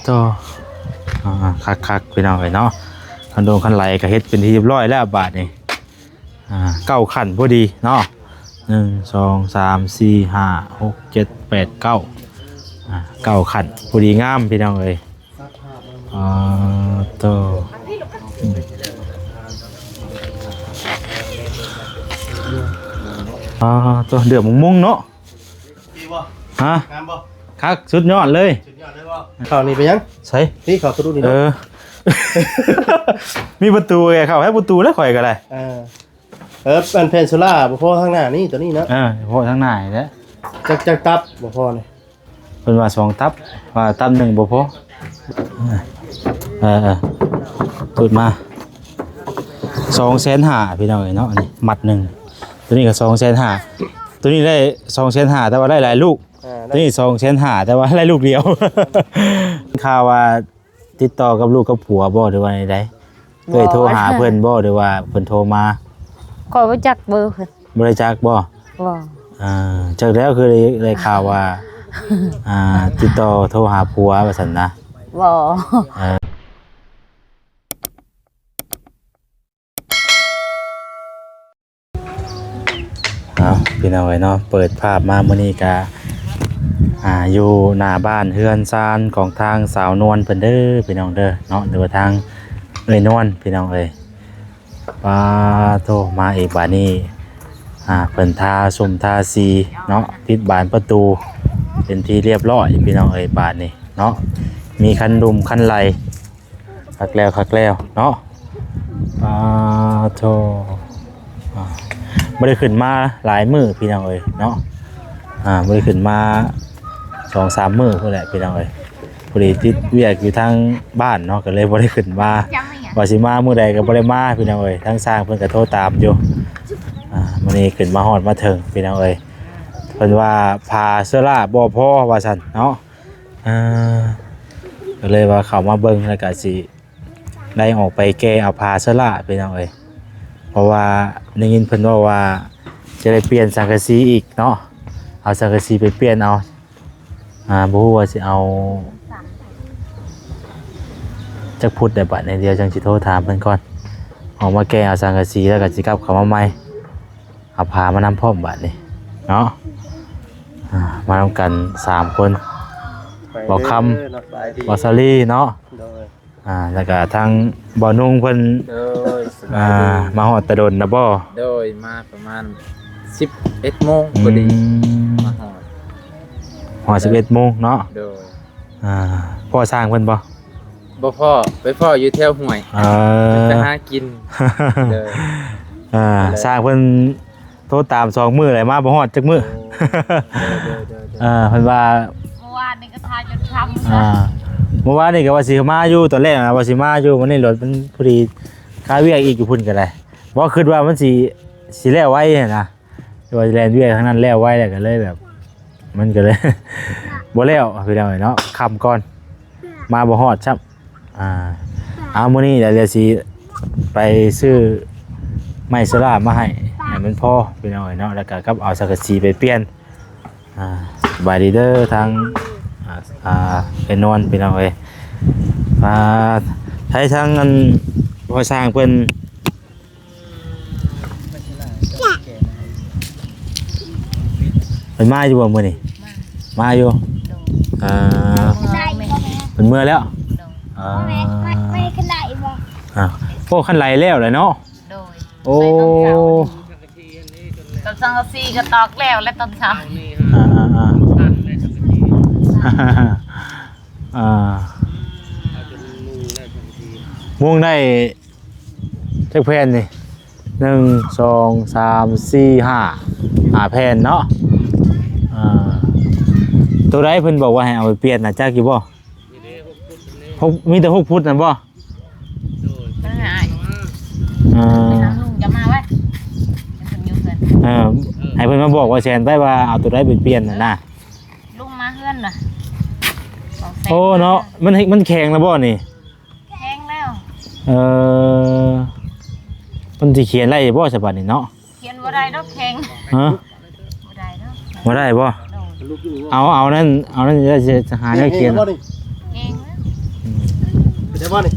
โตคักพี่น้องเอ้ยเนาะคันโดนคันไหลก็เฮ็ดเป็นที่เรียบร้อยแล้วบาดนี้9ขั้นพอดีเนาะ1 2 3 4 5 6 7 8 9 9ขั้นพอดีงามพี่น้องเอ้ยโตตัวเดือดมุ้งเนาะฮะคักสุดยอดเลยข่าวนี้ไปยังใช่นี่ข่าวตัวนี้มีประตูไงเข้าให้ประตูแล้วข่อยก็ได้อันเพนซูล่าบ่พอทางหน้านี่ตัวนี้นะพอทางหน้าแล้วจักตับบ่พอเลยเพิ่นว่า2ตับว่าตับ1บ่พอพูดมา250,000พี่น้องเอ้ยเนาะอันนี้มัด1ตัวนี้ก็250,000ตัวนี้ได้250,000แต่ว่าได้หลายลูกตัวนี้250,000แต่ว่าได้ลูกเดียวข่าวว่าติดต่อกับลูกกับผัวบ่หรือว่าใดเคยโทรหาเพิ่นบ่หรือว่าเพิ่นโทรมาก็บ่จักเบอร์เพิ่นบ่ได้จักบ่จักแล้วคือได้ข่าวว่าติดต่อโทรหาผัวว่าซั่นนะบ่พี่น้องเอ้ยเนาะเปิดภาพมามื้อนี้ก็อยู่หน้าบ้านเฮือนซานของทางสาวนวลเพิ่นเด้อพี่น้องเด้อเนาะหรือว่าทางเอ้ยนวลพี่น้องเอ้ยโตมาอีกบาดนี้เพิ่นทาซุ่มทาสีเนาะปิดบานประตูเป็นที่เรียบร้อยพี่น้องเอ้ยบาดนี้เนาะมีคันดุมคันไหลคักแล้วเนาะโตบ่ได้ขึ้นมาหลายมื้อพี่น้องเอ้ยเนาะบ่ได้ขึ้นมา 2-3 มื้อพุ่นแหละพี่น้องเอ้ยพอดีติดเวียกอยู่ทางบ้านเนาะก็เลยบ่ได้ขึ้นมาว่าสิมามื้อใดก็บ่ได้มาพี่น้องเอ้ยทางสร้างเพิ่นก็โทรตามอยู่มื้อนี้ขึ้นมาฮอดมาถึงพี่น้องเอ้ยเพิ่นว่าพาเสื้อลาบ่พอว่าซั่นเนาะก็เลยว่าเข้ามาเบิ่งแล้วก็สิได้ออกไปแก้เอาพาเสื้อลาพี่น้องเอ้ยเพราะว่าได้ยินเพิ่นว่าจะได้เปลี่ยนสังกะสีอีกเนาะเอาสังกะสีไปเปลี่ยนเอาบ่ฮู้ว่าสิเอาจักพุทธได้บัดในเดียวจังสิโทรถามเพิ่นก่อนออกมาแก้เอาสังกะสีแล้วก็สิกลับเข้ามาใหม่เอาพามานำพร้อมบัดนี้เนาะมานำกัน3คนบ่คำบ่ซาลีเนาะแล้วก็ทางบ่นุ่งเพิ่นมาฮอดตะดนนะบ่โดยมาประมาณ11 โมงพอดีมาฮอด11 โมงเนาะโดยพ่อสร้างเพิ่นบ่พ่อไปพ่ออยู่แถวห้วยไปหากินเด้อสร้างเพิ่นโทรตาม2มื้อเลยมาบ่ฮอดจักมื้อเพิ่นว่าเมื่อวานนี่ก็ทาจนช้ำเมื่อวานนี่ก็ว่าสิมาอยู่ตอนแรกนะว่าสิมาอยู่วันนี้รถมันพอดีค่าเวียกอีกอยู่พุ่นก็ได้บ่คิดว่ามันสิแล้วไว้นะว่าแลนเวียกข้างนั้นแล้วไว้แล้วก็เลยแบบมันก็เลยบ่แล้วพี่น้องเนาะค่ำก่อนมาบ่ฮอดซับมื้อนี้เดี๋ยวสิไปซื้อไม้สลามาให้มันพอพี่น้องเนาะแล้วก็กับเอาสังกะสีไปเปลี่ยนสบายดีเด้อทางเป็นนอนพี่น้องเอ้ยใช้ทางเงินพอสร้างเพิ่นเป็นมาอยู่บ่มื้อนี้มาอยู่เป็นเมื่อแล้วไม่ขนาดบ่โอ้คันไหลแล้วเลยเนาะโอ้ตอนสังกะสีก็ตอกแล้วและตอนเช้าม่วงได้จักแผ่นนี่1 2 3 4 5แผ่นเนาะตัวใดเพิ่นบอกว่าให้เอาไปเปลี่ยนน่ะจักอยู่บ่มีแต่6 ฟุตนั่นบ่จะมาไว้ให้เพิ่นมาบอกว่าแซนไปว่าเอาตัวใดไปเปลี่ยนน่ะนะลุงมาเฮือนน่ะโอ้เนาะมันแข็งแล้วบ่นี่แข็งแล้วมันสิเขียนอะไรบ่ฉบับนี้เนาะเขียนบ่ได้ดอกแข็งบ่ได้ดอกบ่ได้บ่เอานั่นจะหาแนวเขียน ได้บ่นี่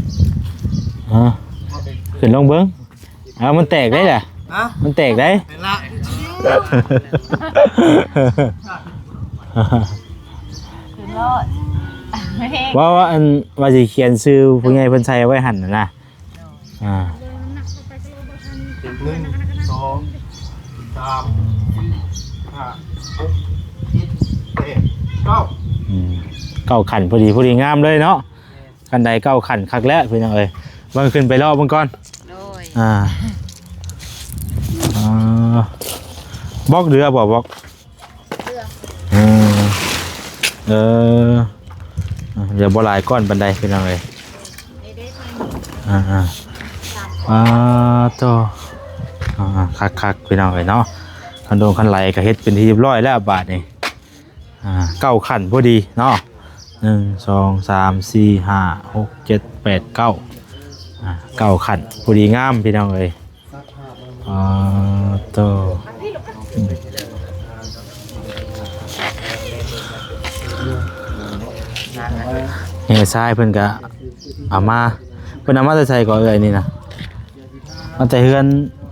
ขึ้นลงเบิ้งมันแตกได้ล่ะมันแตกได้ คือรอด ว่าอันว่าสิเขียนชื่อผู้ใหญ่เพิ่นใส่ไว้หั่นน่ะนะ1 2 3 4 5 6 7 8 9เก้าขันพอดีงามเลยเนาะกันใดเก้าขันคักแล้วพี่น้องเอ้ยเบิ่งขึ้นไปรอบเบิ่งก่อน โดย บล็อกเรือบ่บล็อกเดี๋ยวบ่หลายก้อนบันไดพี่น้องเอ้ยโตคักพี่น้องเอ้ยเนาะคันโดนคันไหลก็เฮ็ดเป็นที่เรียบร้อยแล้วบาทนี่เก้าขันพอดีเนาะ1 2 3 4 5 6 7 8 9เก้าขันพอดีงามพี่น้องเอ้ยโตนี่ทรายเพิ่นก็เอามาเพิ่นเอามาใส่ก่อนเลยนี่นะมาแต่เฮือน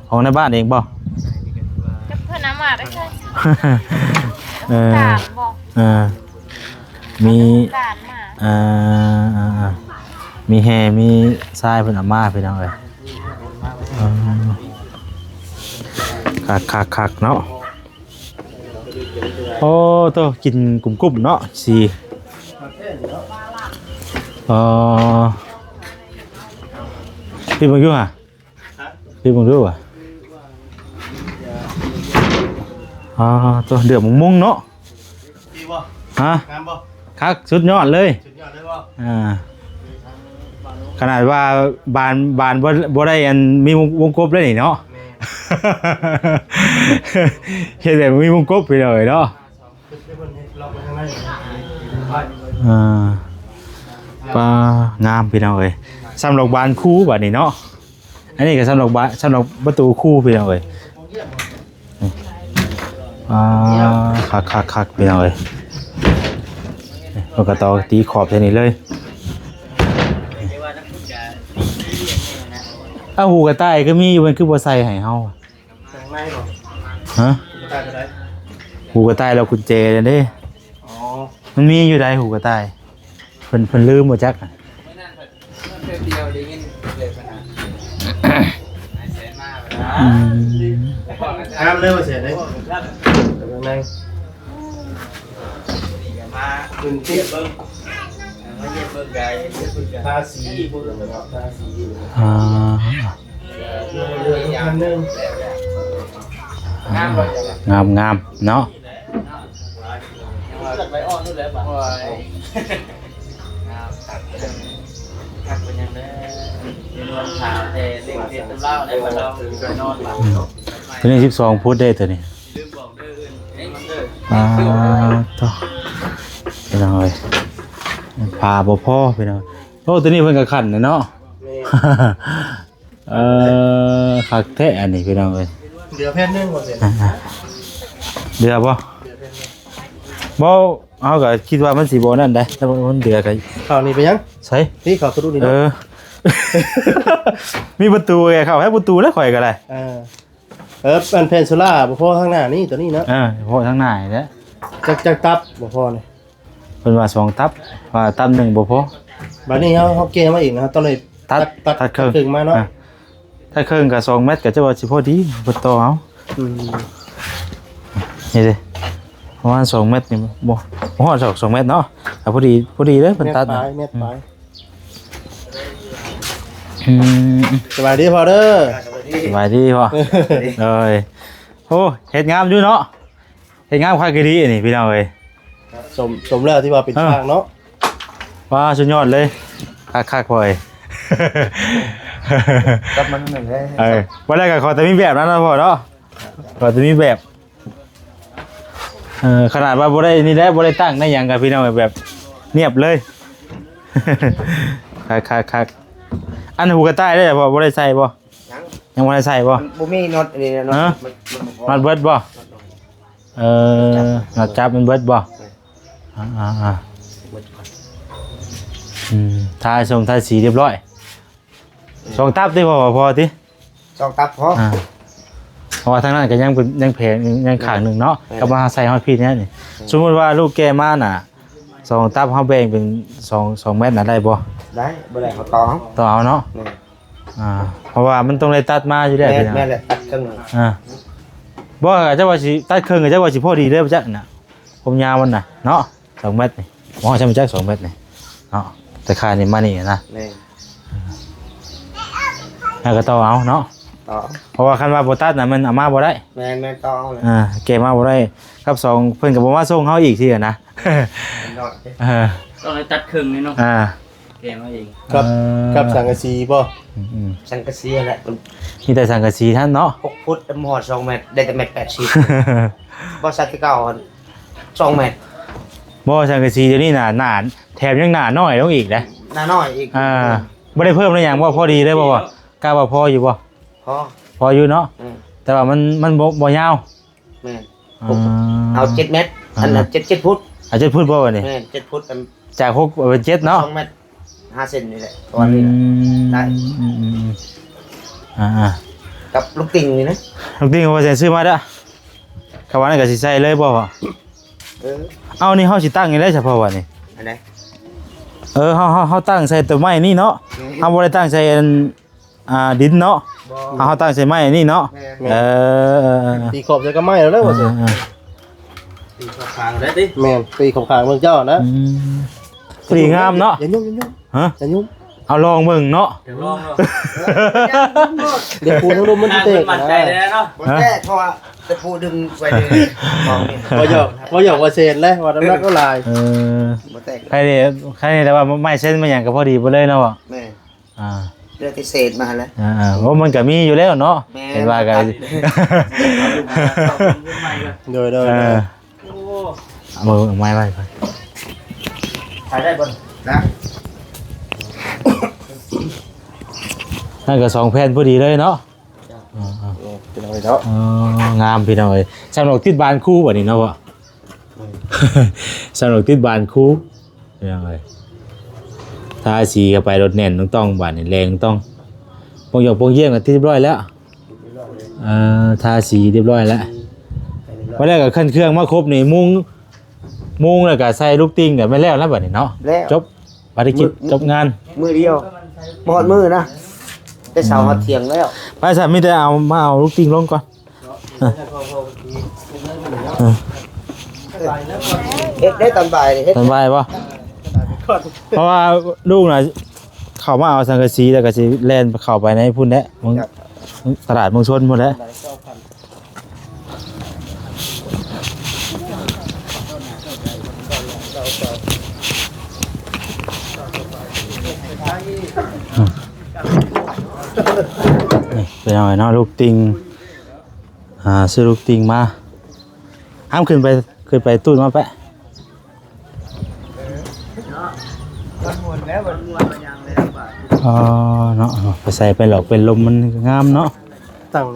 ของในบ้านเองบ่ กับเพื่อนน้ำมาได้ใช่ เออ การบอก มี การมา มีแฮมีทรายเพิ่นเอามาพี่น้องเอ้ยคักเนาะโอ้โตกินกลุ่มๆเนาะสิพี่บังอยู่ฮะพี่บังดูอ่ะตัวเดือดมุ้งเนาะ ดีบ่ ฮะ งามบ่ คักสุดยอดเลย สุดยอดเลยบ่ ขนาดว่าบานบ่ได้อันมีวงกบเลยนี่เนาะ เห็นแต่มีวงกบไปเลยเนาะปลางามพี่น้องเอ้ยสำหรับบานคู่บัดนี้เนาะอันนี้ก็สำหรับประตูคู่พี่น้องเอ้ยคักพี่น้องเอ้ยเราก็ต่อตีขอบแค่นี้เลยหูกระต่ายก็มีอยู่มันคือบ่ใส่ให้เฮา ข้างในบ่ ฮะ ได้ก็ได้ หูกระต่ายเรากุญแจเลยเด้ อ๋อ มันมีอยู่ใดหูกระต่ายเพิ่นลืมบ่จักอ่ะ งามเลยบ่เสียได้ข้างในคุณเทียบเบิ่งทาสีบ่ได้ทาสีเรืออีกอันนึง งามเนาะตัวนี้12ฟุตได้ตัวนี้ต่อไปหน่อยพาบ่พอไปหน่อยโอ้ตัวนี้เพิ่นก็ขันเนาะคักแท้อันนี้พี่น้องเอ้ย เรือแพนนึงบ่เสีย เดือบ่เอาก็คิดว่ามันสิบ่นั่นได้แต่มันเดือก็ ข่าวนี้ไปยัง ใช่ นี่ข่าวตัวนี้ มีประตูไงเข้าให้ประตูแล้วข่อยก็ได้ อันเพนซูล่าบ่พอทางหน้านี่ตัวนี้เนาะ พอทั้งหน้านี่แหละ จักตับบ่พอนี่ เพิ่นว่า2ตับว่าตับ1บ่พอ บัดนี้เฮาเกมาอีกนะครับต้องเลย ตัดเครื่อง มาเนาะ ถ้าเครื่องก็2เมตรก็จะว่าสิพอดีบ่ต่อเอานี่ดิประมาณ2เมตรนี่บ่ฮอด2เมตรเนาะพอดีเด้อเพิ่นตัด เม็ดปลาย สบายดีพ่อเลยโอ้เฮ็ดงามอยู่เนาะเฮ็ดงามคักดีอันนี้พี่น้องเอ้ย สมแล้วที่ว่าเป็นทางเนาะ ว้าสุดยอดเลยคักๆพ่อย กับมันหนึ่งได้ วันแรกก็ขอแต่มีแบบนั้นนะพ่อเนาะขอแต่มีแบบขนาดว่าบ่ได้นี่ได้บ่ได้ตั้งได้หยังกับพี่น้องแบบเงียบเลย คักอันหูกระต่ายได้บ่บ่ได้ใส่บ่ยังบ่ได้ใส่บ่ บ่มีน็อตนี่น็อต มันเบิดบ่น็อตจับมันเบิดบ่ ทาทรงทาสีเรียบร้อยสองตับได้พอติ สองตับพอ เพราะว่าทางนั้นก็ยังเป็นยังแผงยังขางหนึ่งเนาะก็มาใส่ฮอดพี่เนี่ยนี่สมมุติว่าลูกแกมาน่ะสองตับเฮาแบ่งเป็น2เม็ดน่ะได้บ่ ได้บ่ได้เขาต่อ ต้องเอาเนาะเพราะว่ามันต้องได้ตัดมาอยู่แล้วพี่นะ แม่แหละตัดครึ่ง บ่ก็จะว่าสิตัดครึ่งก็จะว่าสิพอดีเด้อบ่จักน่ะผมยาวมันน่ะเนาะ2เม็ดนี่บ่ใช่มันจัก2เม็ดนี่เนาะแต่ค่านี่มานี่นะ แม่ แล้วก็ต้องเอาเนาะ ต่อ เพราะว่าคันว่าบ่ตัดน่ะมันเอามาบ่ได้ แม่ต่อเลย เกมาบ่ได้กับ2เพิ่นก็บ่มาส่งเฮาอีกทีอะนะ ต้องให้ตัดครึ่งนี่เนาะแกมาเอง กับสังกะสีบ่ สังกะสีแหละ มีแต่สังกะสีท่านเนาะ 6 ฟุตหมอด2เมตรได้แต่เมตร80บ่สัตว์ที่เก่า2เมตร บ่สังกะสีเดี๋ยวนี้น่ะหนาแถมยังหนาน้อยลงอีกนะ หน้าน้อยอีก บ่ได้เพิ่มอะไรหยังบ่พอดีได้บ่ว่ากล้าว่าพออยู่บ่ พอ อยู่เนาะแต่ว่ามันบ่ยาว แม่เอา7เมตรอันนั้น7ฟุต อาจจะพูดบ่ว่านี่ แม่7ฟุต จาก6เป็น7เนาะ 2เมตร5เซนนี่แหละตัวนี้ได้ กับลูกติ่งนี่นะ ลูกติงว่าสิซื้อมาเด้อคำว่านั้นก็สิใส่เลยบ่ว่าเอานี่เฮาสิตั้งยังได้เฉพาะว่านี่ อันไหน เฮาตั้งใส่ต้นไม้นี่เนาะเฮาบ่ได้ตั้งใส่ดินเนาะเฮาตั้งใส่ไม้นี่เนาะตีขอบจะก็ไหม้แล้วว่าสิ ตีขางได้ติ แม่นตีขอบขางเมืองเจ้านะ พอดีงามเนาะ อย่ายุ่งอย่ายุ่ง เอาลองเบิ่งเนาะ เดี๋ยวลองเนาะ เดี๋ยวปูทั้งลมมันสิเตะ มั่นใจเลยเนาะ บ่แก้เพราะว่าจะพูดดึงไว้เลยของนี่ บ่หยอกว่าเซนแล้วว่าน้ำหนักก็ลาย บ่แตก ใครนี่แต่ว่าไม่เส้นมันอย่างก็พอดีไปเลยเนาะ แม่ อ่า เรื่องที่เศษมาแล้ว เพราะมันก็มีอยู่แล้วเนาะเห็นว่ากัน โดย เอามือไม้ไว้ก่อน ถ่ายได้บ่นะ นั่นก็2แผ่นพอดีเลยเนาะ เป็นอะไรเนาะ งามพี่น้องเอ้ยสำหรับติดบานคู่บัดนี้เนาะบ่สำหรับติดบานคู่ยังไงทาสีเข้าไปรถแน่นต้องบาดนี่แรงต้องปงหยกปงเยี่ยงกันที่เรียบร้อยแล้วทาสีเรียบร้อยแล้ววันแรกก็ขึ้นเครื่องมาครบนี่มุ้งแล้วก็ใส่ลูกติ้งก็ไม่แล้วบัดนี้เนาะจบภารกิจจบงาน มือเดียวบ่ฮอดมือนะได้เสาฮอดเที่ยงแล้ว ไปสัตว์ไม่ได้เอาลูกติ้งลงก่อน เฮ็ดได้ตอนบ่ายนี่เฮ็ด สบายป่ะเพราะว่าลูกน่ะเขามาเอาสังกะสีแล้วก็สิแล่นเข้าไปในพุ่นแหละมึงตลาดเมืองชนหมดแล้วนี่เป็นยังไงเนาะลูกติงซื้อลูกติงมาห้ามขึ้นไปตู้มาแปะเนาะไปใส่ไปหลอกเป็นลมมันงามเนาะ ตั้ง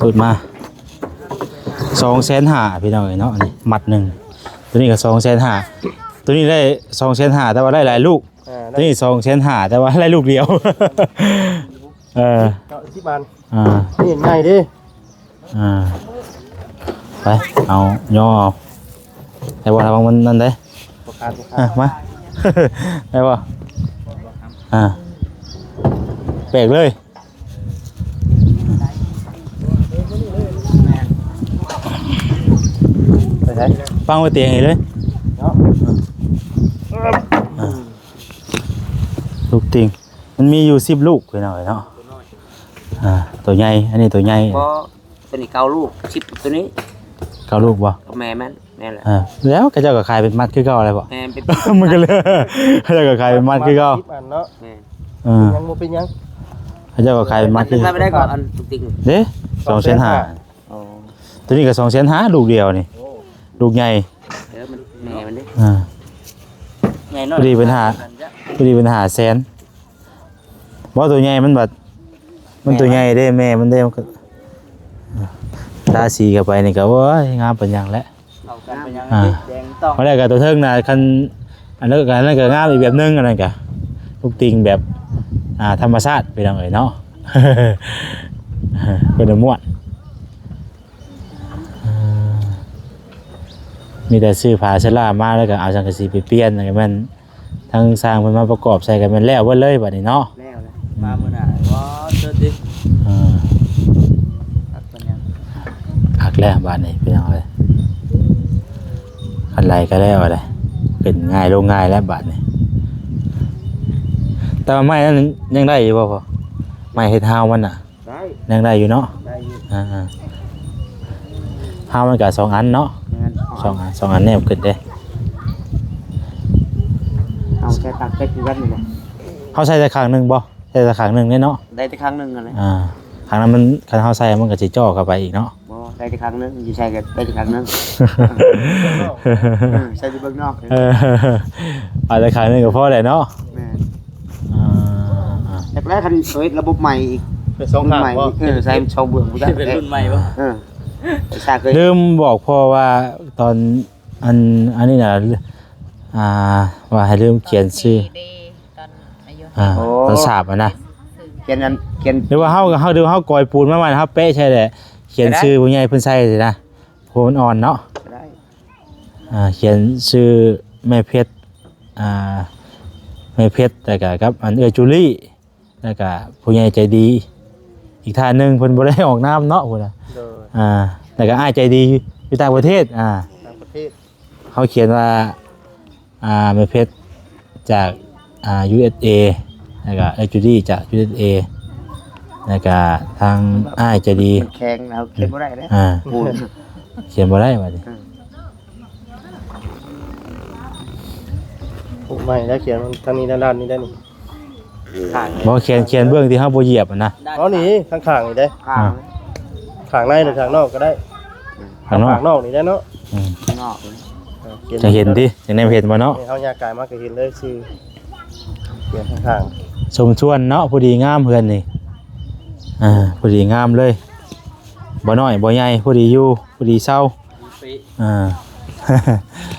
ตูดมา250,000พี่น้องเนาะนี่มัดหนึ่งตัวนี้ก็250,000ตัวนี้ได้250,000แต่ว่าได้หลายลูกตัวนี้250,000แต่ว่าได้ลูกเดียวที่บ้านนี่ง่ายดิ ไปเอาย่อเอาไอ้บ่ระวังมันนั่นได้มาได้บ่แปลกเลยฟังไว้เตียงเลยลูกติงมันมีอยู่10ลูกไปหน่อยเนาะตัวใหญ่อันนี้ตัวใหญ่ บ่ตัวนี้9ลูก10ตัวนี้ 9ลูกบ่ กับแม่มันแม่แหละ แล้วก็เจ้าก็ขายเป็นมัดคือเก่าอะไรบ่ แม่เป็น มันก็เลยเจ้าก็ขายเป็นมัดคือเก่า เนาะ แม่ ยังบ่เป็นยัง เจ้าก็ขายเป็นมัดคือ ไม่ได้ก่อนอันตุ๊กติ๊ก เด้250,000ตัวนี้ก็250,000ลูกเดียวนี่ลูกใหญ่ เดี๋ยวมันแม่มันดิ ใหญ่เนาะ พอดีเป็น5แสนบ่ตัวใหญ่มันแบบมันตัวใหญ่เด้แม่มันได้มันก็ตาสีเข้าไปนี่ก็โอ้ยงามปานหยังแล้ว ม เข้ากันไปยัง อ่า แดงต้อง เพราะแรกก็ตัวเทิงน่ะคันอันนั้นก็งามอีกแบบนึงอันนั้นก็ลูกติงแบบธรรมชาติไปจังไดเนาะ เป็นม่วนมีแต่ซื้อผ้าเสื้อลามาแล้วก็เอาสังกะสีไปเปลี่ยนให้มันทั้งสร้างมันมาประกอบใส่กันมันแล้วเบิดเลยบัดนี้เนาะ แล้วนะมามื้อหน้าว่าเจอดิ ตัดเป็นยัง คักแล้วบัดนี้เป็นจังไดคันไหลก็แล้วได้เป็นง่ายลงง่ายแล้วบัดนี้แต่ว่าไม้นั้นยังได้อยู่บ่พ่อไม้เฮ็ดฮาวมันน่ะ ได้ ยังได้อยู่เนาะ ได้อยู่ ฮาวมันก็2อันเนาะ งั้น สองอันแนบขึ้นเด้ เอาแค่ตักแค่กี่วันนี่แหละ เฮาใส่แต่ข้างหนึงบ่ใส่แต่ข้างหนึงเนาะ ได้แต่ครั้งหนึงอะไร ข้างนั้นมันคันเฮาใส่มันก็สิจ่อเข้าไปอีกเนาะ บ่ได้แต่ครั้งหนึงอยู่ใช่กันได้แต่ครั้งหนึงใช่ที่เบื้องนอกเลย เอาแต่ข้างหนึงก็พอแล้วเนาะ แม่ อ่า แต่แรกคันเฮ้ยระบบใหม่อีก เป็นสองทาง ใหม่ บ่ ใส่ชาวเบื้องผู้ชาย เป็นรุ่นใหม่ปะ ไอ้ชาเคย ลืมบอกพ่อว่าตอนอันนี้น่ะว่าให้ลืมเขียนชื่อ ดีตอนอายุ ตอนสาบนะ เขียนนั้นเขียน หรือว่าเฮาดูเฮากอยปูนมาใหม่เฮาเป๊ะใช่แหละเขียนชื่อผู้ใหญ่เพิ่นใส่สินะโพมันอ่อนเนาะ ได้ เขียนชื่อแม่เพชรแม่เพชรแล้วก็กับอันจูลี่แล้วก็ผู้ใหญ่ใจดีอีกท่านหนึงเพิ่นบ่ได้ออกนามเนาะพุ่นน่ะ โดย แล้วก็อ้ายใจดีอยู่ต่างประเทศต่างประเทศ เขาเขียนว่าแม่เพชรจากUSA แล้วก็จูลี่จาก USA แล้วก็ทางอ้ายใจดี แข็งแล้วเขียนบ่ได้แล้ว ปูน เขียนบ่ได้บัดนี้ ปลูกใหม่แล้วเขียนมันทางนี้ด้านนี้ได้นี่ ข้าง บ่เขียนเบื้องที่เฮาบ่เหยียบอะนะ อ๋อนี่ข้างๆนี่ได้ ข้าง ข้างในหรือข้างนอกก็ได้ ข้างนอก ข้างนอกนี่ได้เนาะ นอก จะเห็นดิจังได้เห็นบ่เนาะ เฮายากายมากก็เห็นเลยชื่อเขียนข้าง สมชวนเนาะพอดีงามเพื่อนนี่พอดีงามเลยบ่น้อยบ่ใหญ่พอดีอยู่พอดีเศร้า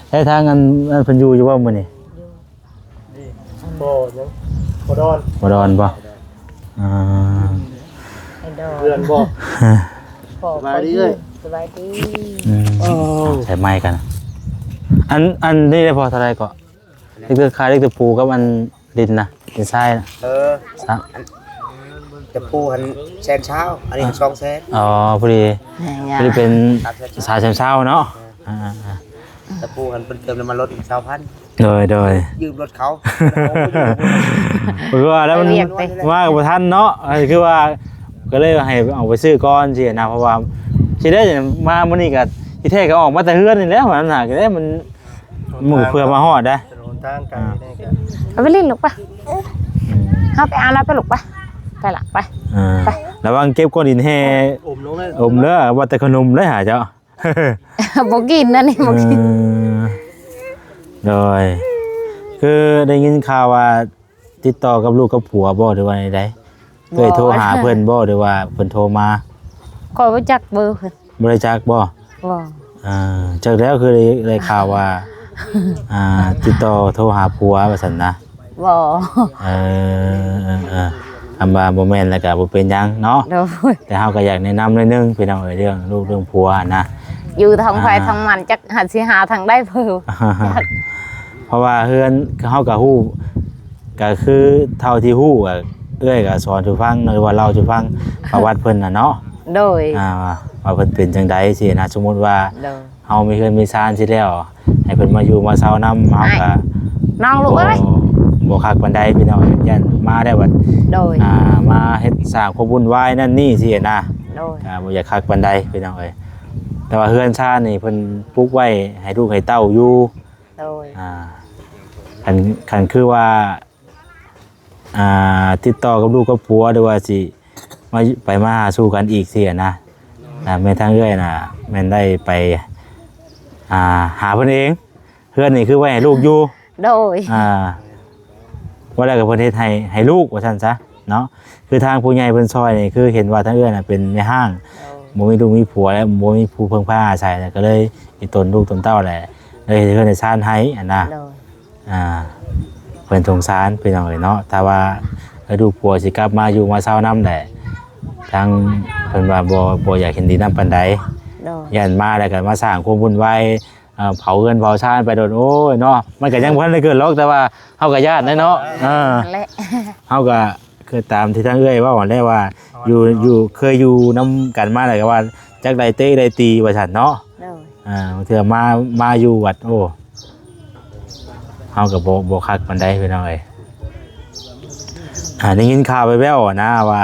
ให้ทางอันเพิ่นอยู่บ่มื้อนี้ ๆบ่ยังบ่ดอน บ่ดอนบ่ ไอ้ดอ เดือนบ่ สบายดีสบายดี ใส่ไม้กันอันนี้ได้พอเท่าไหร่ก็เล็กๆคายเล็กตะปูกับอันดินนะดินทรายนะซะ จะปูหันแสนเช้าอันนี้2แสน อ๋อพอดีเป็นสายเช้าเนาะ จะปูหันเป็นเติมน้ำมันรถอีก2,000 โดย ยืมรถเขา คือว่าแล้วมันว่าบ่ทันเนาะคือว่าก็เลยให้เอาไปซื้อก่อนสินะเพราะว่าสิได้มามื้อนี้ก็ที่แท้ก็ออกมาแต่เฮือนนี่แหล้วมันน่ะก็ได้มันหมู่เพื่อมาฮอดได้ ถนนทางไกลได้ก็ เอาไปเล่นลูกปะเอาไปเอาแล้วไปลูกปะไปละไป ระวังเก็บก้อนดินแห่ อมลงเลย อมเด้อว่าแต่ขนมเลยหาเจ้า บ่กินนะนี่บ่กิน โดยคือได้ยินข่าวว่าติดต่อกับลูกกับผัวบ่หรือว่าใดเคยโทรหาเพิ่นบ่หรือว่าเพิ่นโทรมา ขอรู้จักเบอร์เพิ่น บริจาคบ่ บ่ จากแล้วคือได้ข่าวว่าติดต่อโทรหาผัวว่าซั่นนะ บ่ คำว่าบ่แม่นแล้วก็บ่เป็นหยังเนาะ โดย แต่เฮาก็อยากแนะนำหน่อยนึงพี่น้องเรื่องลูกเรื่องผัวนะ อยู่ทางไฟทางมันจักหัดสิหาทางได้เพิ่ม เพราะว่าเฮือนเฮาก็ฮู้ก็คือเท่าที่ฮู้ก็เอ้อยก็สอนสู่ฟังหรือว่าเล่าสู่ฟังประวัติเพิ่นน่ะเนาะ โดย ว่าเพิ่นเป็นจังได๋สินะสมมุติว่า โดย เฮามีเฮือนมีศาลสิแล้วให้เพิ่นมาอยู่มาเซานำเฮาก็ น้องลูกเอ้ย บ่คักปานใดพี่น้องยันมาได้บัด โดย มาเฮ็ดสร้างความวุ่นวายนั่นนี่สินะ โดย บ่อยากคักปานใดพี่น้องเอ้ยแต่ว่าเฮือนชาตินี่เพิ่นปลูกไว้ให้ลูกให้เต้าอยู่ โดย คันคือว่าติดต่อกับลูกกับผัวหรือว่าสิมาหาสู่กันอีกสินะแม่นทางเอื้อยน่ะแม่นได้ไปหาเพิ่นเองเฮือนนี่คือไว้ให้ลูกอยู่ โดย ว่าแล้วก็เพิ่นเฮ็ดให้ลูกว่าซั่นซะเนาะคือทางผู้ใหญ่เพิ่นซอยนี่คือเห็นว่าทางเอื้อยน่ะเป็นแม่ห้าง บ่มีลูกมีผัวแล้วบ่มีผู้เพิ่งพาอาศัยแล้วก็เลยมีตนลูกตนเต้าแหละเลยเฮ็ดในชานให้อันน่ะ โดย เพิ่นสงสารพี่น้องเอ้ยเนาะถ้าว่าลูกผัวสิกลับมาอยู่มาเช้านำแหละทางเพิ่นว่าบ่อยากเห็นดีนำปานใด โดย ย่านมาแล้วก็มาสร้างความวุ่นวายเผาเงินเผาชาติไปโดนโอ้ยเนาะมันก็ยังบ่ทันได้เกิดหรอกแต่ว่าเฮาก็ญาติเนาะนั่นแหละ เฮาก็คือตามที่ทางเอ้ยว่าหวังได้ว่าอยู่เคยอยู่นํกันมาแล้วก็ว่าจักได้เตะได้ตีว่าซั่นเนาะ โดย เทื่อมาอยู่วัดโอ้เฮาก็บ่คักปานใดพี่น้องเอ้ยได้ยินข่าวไปแว่วนะว่า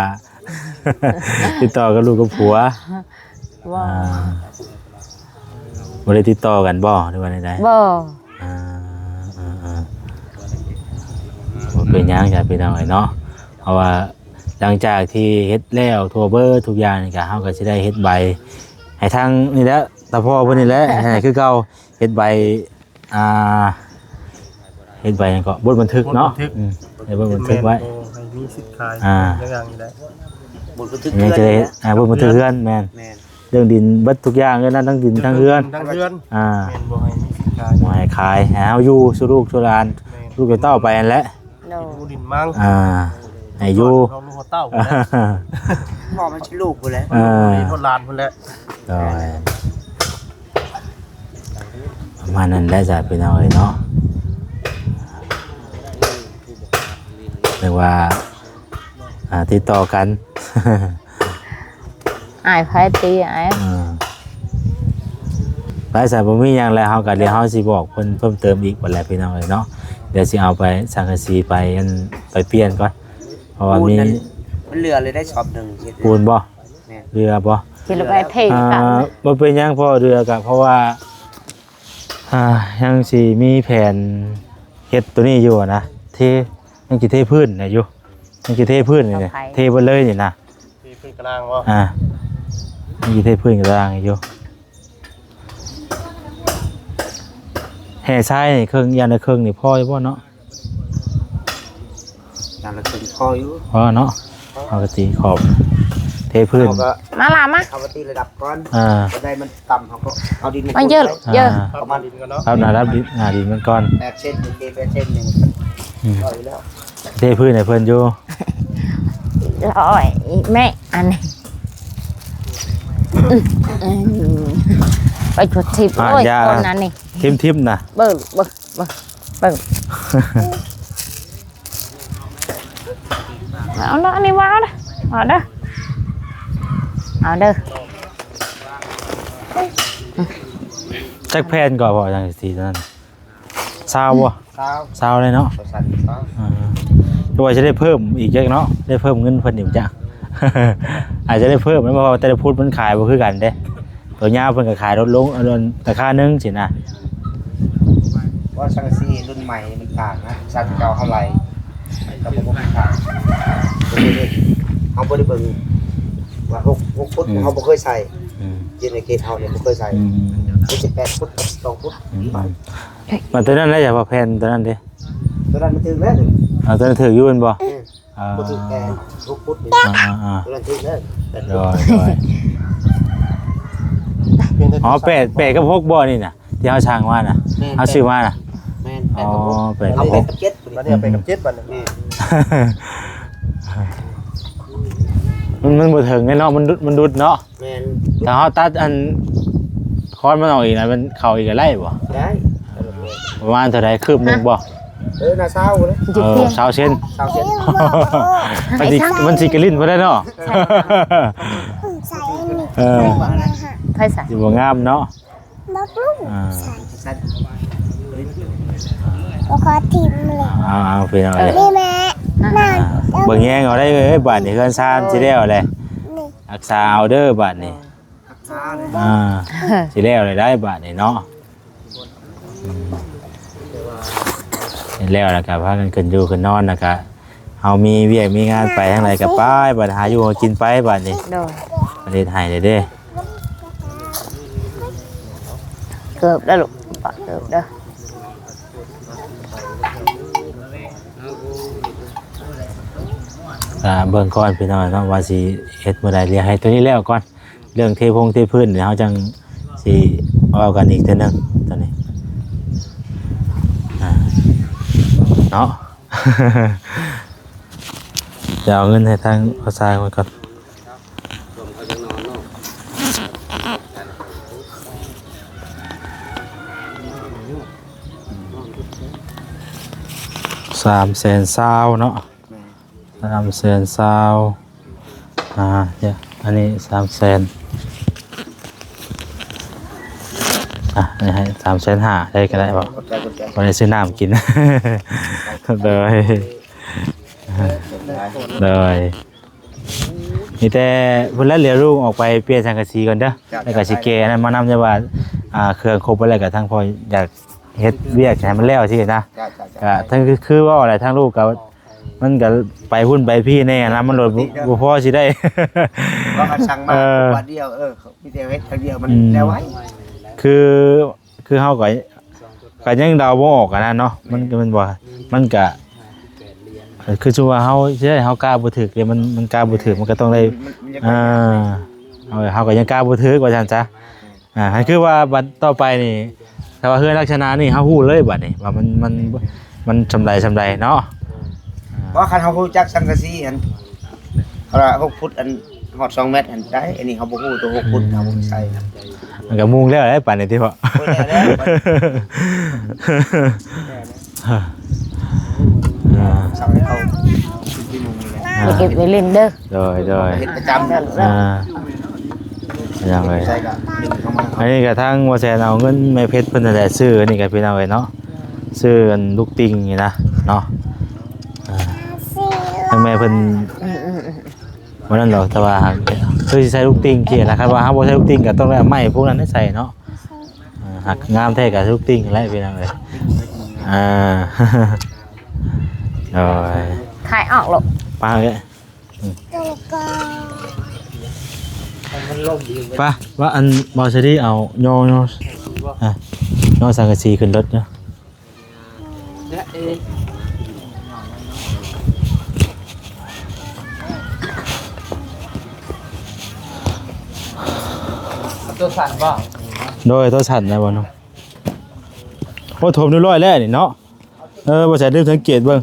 ติดต่อกับลูกกับผัว ว่า บ่ได้ติดต่อกันบ่หรือว่าใดๆ บ่ บ่เป็นหยังจ้ะพี่น้องเอ้ยเนาะเพราะว่าหลังจากที่เฮ็ดแล้วทั่วเบิดทุกอย่างนี่ก็เฮาก็สิได้เฮ็ดใบให้ทางนี่แหละตาพ่อเพิ่นนี่แหละให้คือเก่าเฮ็ดใบเฮ็ดใบหยังก็บทบันทึกเนาะให้บทบันทึกไว้ ให้มีสิทธิ์ขายอย่างนี้ได้ บนบันทึก ยังจะได้บทบันทึกเฮือนแม่น แม่น เรื่องดินเบิดทุกอย่างเลยนะทั้งดินทั้งเฮือน ทั้งเฮือน แม่น บ่ให้มีสิทธิ์ขาย บ่ให้ขายให้เฮาอยู่สู่ลูกสู่หลานลูกกับเต้าไปนั่นแหละ โดย ผู้ดินมั่ง ให้อยู่ เขาลูกเต้าพุ่นแหละ พ่อมันชื่อลูกพุ่นแหล้ว มีคนลานพุ่นแหละ ประมาณนั้นได้จ้ะพี่น้องเอ้ยเนาะเรียกว่าติดต่อกัน อายไผตีอาย ไปสายบ่มีหยังแล้วเฮาก็เดี๋ยวเฮาสิบอกเพิ่มเติมอีกบัดแลพี่น้องเอ้ยเนาะเดี๋ยวสิเอาไปสังกะสีไปเปลี่ยนก่อนเพราะว่ามี มันเหลือเลยได้ช็อปหนึ่ง ปูนบ่เรือบ่ สิลงไปเทกัน บ่เป็นหยังพอเรือก็เพราะว่ายังสิมีแผนเฮ็ดตัวนี้อยู่นะยังสิเทพื้นอยู่ยังสิเทพื้นนี่เทบ่เลยนี่นะ ที่ขึ้นกลางว่า ยังสิเทพื้นกลางอยู่แห่ทรายนี่เครื่องยานละเครื่องนี่พออยู่บ่เนาะ อย่างละคนพออยู่ พอเนาะปกติขอบเทพื้น เขาก็ มาล่ะมา เอาไปตีระดับก้อน À. บันไดมันต่ำเขาก็เอาดิน มันเยอะเยอะ ประมาณดินกันเนาะ ครับนะรับดินมันก่อน 8 เส้นโอเค8 เส้นหนึ่งก็อยู่แล้ว เทพื้นให้เพิ่นอยู่ ร้อยแม่อันนี้ไปชุดทิพย์โอ้ยคนนั้นนี่ ทิมๆน่ะ เบิ่งเอาเด้ออันนี้ว้าวเด้อเอาเด้อเอาเด้อ จักแผ่นก่อนบ่จังซี่นั่นซาวบ่ เช้า ซาวเลยเนาะ สั่นเช้า ตัวจะได้เพิ่มอีกจักเนาะได้เพิ่มเงินเพิ่นอีกจัก อาจจะได้เพิ่มเพราะว่าแต่ละพุทธมันขายบ่คือกันเด้ตัวยาวเพิ่นก็ขายลดลงราคานึงสินะ ว่าสังกะสีรุ่นใหม่มันต่างนะสั่นเก่าเท่าไหร่กับพวกมันต่างเอาบริเวณว่า6 ฟุตเขาบ่เคยใส่ยืนในเกณฑ์เขาเนี่ยบ่เคยใส่18 ฟุตกับ2 ฟุต มันตัวนั้นได้จ้ะบ่แผ่นตัวนั้นเด้ ตัวนั้นมันถึงแล้ว ตัวนั้นถืออยู่แม่นบ่ บ่ถึงแต่6 ฟุตนี่ตัวนั้นถึงแล้วอ๋อ8กับ6บ่นี่น่ะที่เฮาช่างมาน่ะเฮาซื้อมาน่ะ แม่น อ๋อ 8 8 กั กั บบ 6 บัดนี้ไปกับ7บัดนี้ มันบ่ถึงเนาะมันดุดเนาะ แม่น ถ้าเฮาตัดอันคอนมันออกอีกนะมันเข้าอีกไล่บ่ ได้ ประมาณเท่าใดคืบนึงบ่ น่าเศร้าเลย 20เซน เศร้าเช่น มันสิกระลิ้นบ่ได้เนาะใครใส่ สิบ่งามเนาะ สั้น ขอทิมเลย เอาเป็นเอาเลย นี่แม่นั่น เบิ่งแยงเอาได้เอ้ยบาดนี้เฮือนซ่านสิแล้วแหละรักษาเอาเด้อบาดนี้ ช้าเลย สิแล้วเลยได้บาดนี้เนาะแล้วแล้วก็พากันขึ้นอยู่ขึ้นนอนแล้วก็เฮามีเวียกมีงานไปทางไหนก็ไปบัดหาอยู่หากินไปบาดนี้ โดย ประเทศไทยเด้ เกือบได้ลูกปะเกือบเด้อ เบิ่งก่อนพี่น้องเนาะว่าสิเฮ็ดมื้อใดเรียกให้ตัวนี้แล้วก่อน เรื่องเทพื้นเดี๋ยวเฮาจังสิเอากันอีกเทื่อนึงตอนนี้เนาะ จะเอาเงินให้ทางภาษาไว้ก่อน300,000เนาะ300,000เนี่ยอันนี้300,000นี่ให้350,000ได้ก็ได้บ่ ขอบใจขอบใจ บ่ได้ซื้อน้ำกิน เลยมีแต่พุ่นแล้วเหลือลูกออกไปเปลี่ยนสังกะสีก่อนเด้อแล้วก็สิแกนั้นมานำจะว่าเครื่องครบแล้วก็ทั้งพออยากเฮ็ดเวียกให้มันแล้วสินะ จ้า ก็ทั้งคือว่าอะไรทั้งลูกก็มันก็ไปหุ้นไปพี่แน่นะมันโหลดบ่พอสิได้ ว่าเขาสั่งมาวันเดียวมีแต่เฮ็ดครั้งเดียวมันแล้วไว้ คือเฮาก็ยังเดาบ่ออกอะนะเนาะมันบ่มันก็คือชัวาเฮาสิได้เฮากล้าบ่ถึกเลยมันกล้าบ่ถึกมันก็ต้องได้เฮาก็ยังกล้าบ่ถึกว่าซั่นซะให้คือว่าบัดต่อไปนี่ถ้าว่าเฮือนลักษณะนี่เฮาฮู้เลยบัดนี้ว่ามันสำใดเนาะ เพราะคันเขาฮู้จักสังกะสีอันเขาละ6ฟุตอันฮอด2เมตรอันได้อันนี้เขาบ่ฮู้ตัว6ฟุตเขาบ่ใส่ มันก็มุงแล้วได้ป่านนี้ที่พ่อ สาวให้เขาที่มุงเลย ไปเก็บไว้เล่นเด้อ โดย เฮ็ดประจำนั่น อย่างไร ใช่ก็ดึงเข้ามา อันนี้ก็ทั้งว่าแซนเอาเงินแม่เพชรเพิ่นนั่นแหละซื้ออันนี้ก็พี่น้องเอ้ยเนาะซื้ออันลูกติ่งนี่นะเนาะทั้งแม่เพิ่นบ่นั่นหรอกแต่ว่าคือสิใส่ลูกติ่งเขียนนะครับว่าเฮาบ่ใส่ลูกติ่งก็ต้องได้ไม้พวกนั้นให้ใส่เนาะหักงามแท้ก็ลูกติ่งแหละพี่น้องเอ้ยโอ้ย ขายออกหรอก ป้าเอ้ย ตัวกอ ป้าว่าอันบอสดี้เอาโยโยสังกะสีขึ้นรถเนาะตัวสั่นบ่ โดยตัวสั่นนะบ่เนาะโอ้โถมร้อยแล้วนี่เนาะบ่ใช่ได้สังเกตเบิ่ง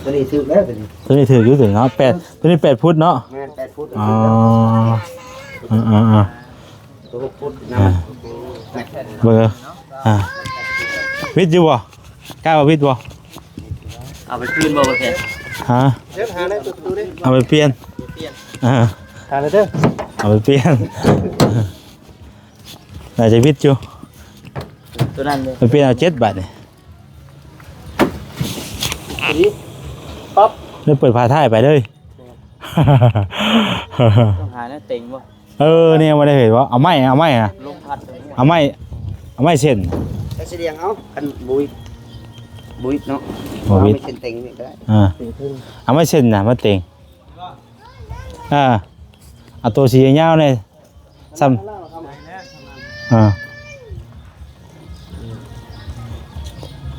ตัวนี้ถือแล้วตัวนี้ ตัวนี้ถืออยู่ถึงเนาะ8ตัวนี้8ฟุตเนาะ แม่น8ฟุต อ๋อ ตัว6ฟุตนะ เบิ่งวิทย์อยู่บ่กล้าว่าวิทย์บ่ เอาไปคืนบ่บ่แค่ ฮะ เดี๋ยวหาได้ตัวดูดิ เอาไปเปลี่ยนหาเลยเด้อ เอาไปเปลี่ยนน่าจะวิทย์อยู่ ตัวนั้นเลย ไปเปลี่ยนเอา7 บาทนี่ นี่ปั๊บ ได้เปิดพาท้ายไปเลย ต้องหาหน้าเต็งบ่ เนี่ยมาได้เห็นว่าเอาไม้อะ ลงพัด เอาไม้เส้น ใช้เสียงเอาคันบุยเนาะ บ่วิด ไม่เส้นเต็งนี่ก็ได้ เอาไม้เส้นนะมาเต็งเอาตัวสียาวๆเนี่ยซ้ำ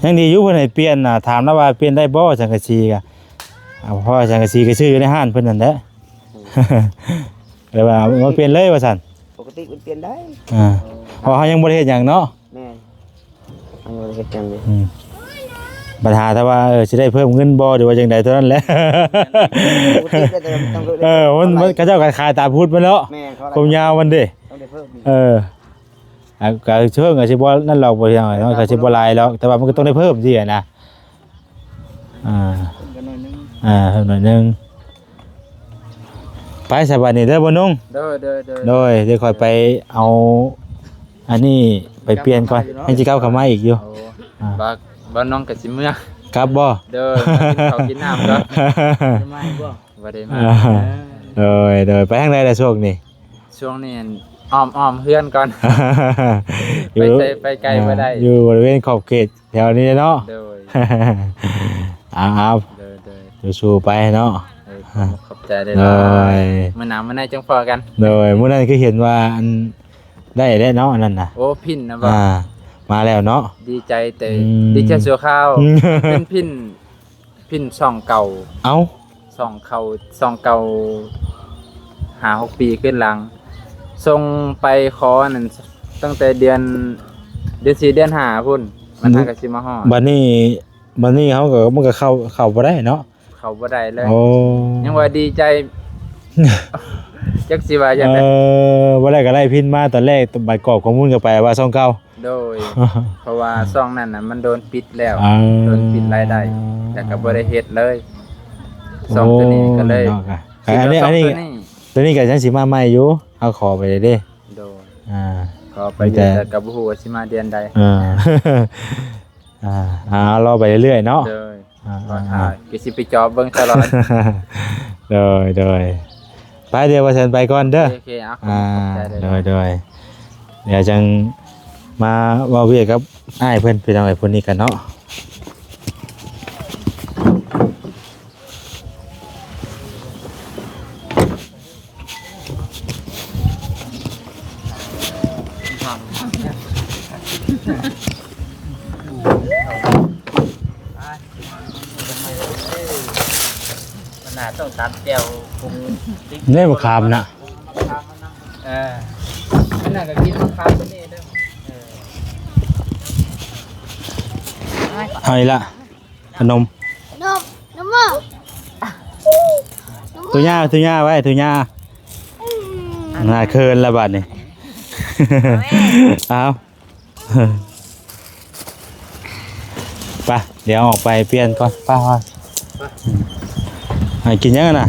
ยังดีอยู่เพิ่นให้เปลี่ยนน่ะถามแล้วว่าเปลี่ยนได้บ่สังกะสีก็เพราะว่าสังกะสีก็ซื้ออยู่ในห้านเพิ่นนั่นแหละ เลยว่ามาเปลี่ยนเลยว่าซั่น ปกติมันเปลี่ยนได้ เพราะเฮายังบ่ได้เฮ็ดหยังเนาะ แม่อันนี้เฮ็ดจังเลย ปัญหาถ้าว่าสิได้เพิ่มเงินบ่หรือว่าจังใดเท่านั้นแหละ ปกติได้แต่ต้อง มันเขาเจ้าก็ขายตามพุทธมาแล้ว แม่เขา ผมยาวมันเด้ ต้องได้เพิ่ม ก็เชิงก็สิบ่นั่นหรอกบ่ยังไงเนาะก็สิบ่หลายหรอกแต่ว่ามันก็ต้องได้เพิ่มสิอะนะเพิ่มหน่อยนึงไปสบายนี่เด้อบ่นุ่ง เด้อ เดี๋ยวค่อยไปเอาอันนี้ไปเปลี่ยนก่อนให้สิกลับเข้ามาอีกอยู่ บ่น้องก็สิเมื่อก ลับบ่ เด้อมากินข้าวกินน้ำก่อนบ่ได้มา โดยไปทางใดล่ะช่วงนี้ ช่วงนี้อ้อมเฮือนก่อนไปไกลบ่ได้ อยู่บริเวณขอบเขตแถวนี้เนาะ เด้อ เอาเดี๋ยวสู้ไปเนาะ ขอบใจได้ โด เลย ย มื้อหน้ามื้อไหนจังพอกัน โดยมื้อนั้นก็เห็นว่าอันได้เนาะอันนั้นน่ะ โอ้พินนะบ่ มาแล้วเนาะ ดีใจแต่ดีใจชั่วคราวเป็นพินช่องเก่า เอ้า ส่องเขาส่องเก่า5-6 ปีขึ้นหลังส่งไปขอนั่นตั้งแต่เดือน4เดือน5พุ่นมันก็สิมาฮอดบัดนี้เขาก็มันก็เข้าบ่ได้เนาะ เขาบ่ได้เลย โอ้ ยังว่าดีใจ จักสิว่าจังได๋ บ่ได้ก็ได้พินมาตอนแรกใบกรอกข้อมูลก็ไปว่าช่องเก่า โดย เพราะว่าซ่องนั้นน่ะมันโดนปิดแล้ว อ่า โดนปิดรายได้แต่ก็บ่ได้เฮ็ดเลยซ่องตัวนี้ก็เลย โอ้นาะอันนี้ ซ่ง ตัวนี้ก็จังสิมาใหม่อยู่เอาขอไปเลยเด้ โดย อ่า ก็ไปอยู่แต่ก็บ่ฮู้ว่าสิมาเดือนใด รอไปเรื่อยๆเนาะ โดย อ่า ก็ถ่ายก็สิไปจอบเบิ่งตลอด โดยไปเดี๋ยวว่าฉันไปก่อนเด้อ โอเคเอาขอบใจเลย โดยเดี๋ยวจังมาเว้าเวียกับอ้ายเพิ่นไปทางไอ้เพิ่นนี่กันเนาะมันน่าต้องตามแก้วปรุง นี่บ่คามนะ มันน่าก็กินมะขามตัวนี้เด้อ เอาอีกละขนม นมนมอ่ะ ตุญ่าไว้ตุญ่าน่าเคินละบาดนี่ เอาไปเดี๋ยวออกไปเปลี่ยนก่อนป้าให้กินยังน่ะ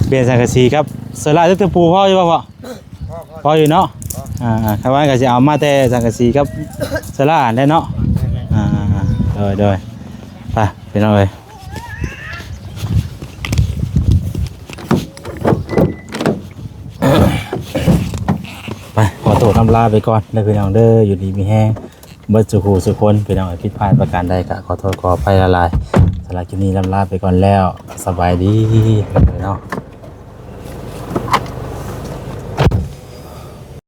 เปลี่ยนสังกะสีครับสลาตึกตะปูพ่ออยู่ป่ะพ่ออยู่เนาะข้างบ้านก็จะเอามาแต่สังกะสีครับสลาได้เนาะโดยไปเป็นเอาเลยไปขอตัวน้ำลาไปก่อนได้พี่น้องเด้ออยู่ดีมีแห้งเบิดสุขสุขคนพี่น้องผิดพลาดประการใดก็ขอโทษขออภัยละลายสำหรับคลิปนี้น้ำลาไปก่อนแล้วสบายดีเนาะ